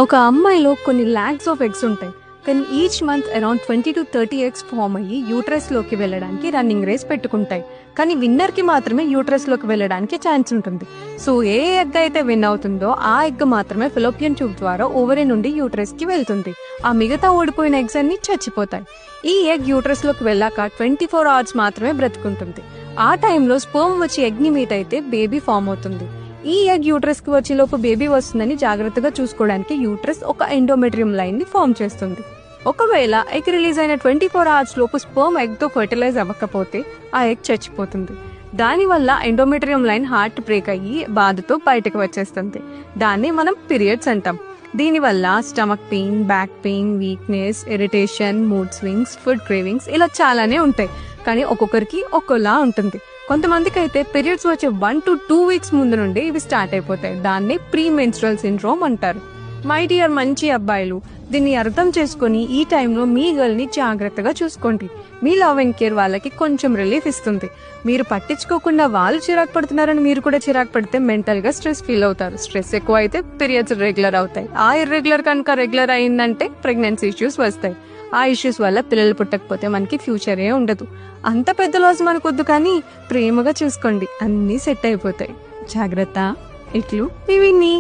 ఒక అమ్మాయిలో కొన్ని ల్యాక్స్ ఆఫ్ ఎగ్స్ ఉంటాయి. కానీ each month around 20 to 30 eggs form అయ్యి యూట్రస్ లోకి వెళ్ళడానికి రన్నింగ్ రేస్ పెట్టుకుంటాయి. కానీ విన్నర్ కి మాత్రమే యూట్రస్ లోకి వెళ్ళడానికి ఛాన్స్ ఉంటుంది. సో ఏ ఎగ్ అయితే విన్ అవుతుందో ఆ ఎగ్ మాత్రమే ఫెలోపియన్ ట్యూబ్ ద్వారా ఓవరీ నుండి యూట్రస్ కి వెళ్తుంది. ఆ మిగతా ఓడిపోయిన ఎగ్స్ అన్ని చచ్చిపోతాయి. ఈ ఎగ్ యూట్రస్ లోకి వెళ్ళాక 24 hours మాత్రమే బ్రతుకుంటుంది. ఆ టైంలో స్పర్మ్ వచ్చి ఎగ్ ని మీట్ అయితే బేబీ ఫామ్ అవుతుంది. ఈ ఎగ్ యూట్రస్ కి వచ్చే లోపు బేబీ వస్తుందని జాగ్రత్తగా చూసుకోవడానికి యూట్రస్ ఒక ఎండోమెట్రియం లైన్ ని ఫామ్ చేస్తుంది. ఒకవేళ ఎగ్ రిలీజ్ అయిన 24 hours లోపు స్పర్మ్ ఎగ్ తో ఫర్టిలైజ్ అవ్వకపోతే ఆ ఎగ్ చచ్చిపోతుంది. దానివల్ల ఎండోమెట్రియం లైన్ హార్ట్ బ్రేక్ అయ్యి బాధతో బయటకు వచ్చేస్తుంది. దాన్ని మనం పీరియడ్స్ అంటాం. దీనివల్ల stomach pain, back pain, weakness, irritation, mood swings, food cravings ఇలా చాలానే ఉంటాయి. కానీ ఒక్కొక్కరికి ఒక్కోలా ఉంటుంది. కొంతమందికి అయితే పీరియడ్స్ వచ్చే 1 to 2 weeks ముందు నుండి ఇవి స్టార్ట్ అయిపోతాయి. దాన్ని ప్రీ మెన్స్ట్రువల్ సిండ్రోమ్ అంటారు. మై డియర్ మంచి అబ్బాయిలు, దీన్ని అర్థం చేసుకుని ఈ టైంలో మీ గర్ల్ ని జాగ్రత్తగా చూసుకోండి. మీ లవ్ అండ్ కేర్ వాళ్ళకి కొంచెం రిలీఫ్ ఇస్తుంది. మీరు పట్టించుకోకుండా వాళ్ళు చిరాకు పడుతున్నారని మీరు కూడా చిరాకు పడితే మెంటల్ గా స్ట్రెస్ ఫీల్ అవుతారు. స్ట్రెస్ ఎక్కువ అయితే పీరియడ్స్ రెగ్యులర్ అవుతాయి. ఆ ఇర్రెగ్యులర్ కనుక రెగ్యులర్ అయిందంటే ప్రెగ్నెన్సీ ఇష్యూస్ వస్తాయి. ఆ ఇష్యూస్ వల్ల పిల్లలు పుట్టకపోతే మనకి ఫ్యూచరే ఉండదు. అంత పెద్ద లాస్ మనకొద్దు, కానీ ప్రేమగా చూసుకోండి, అన్నీ సెట్ అయిపోతాయి. జాగ్రత్త. ఇట్లు మీ విన్నీ.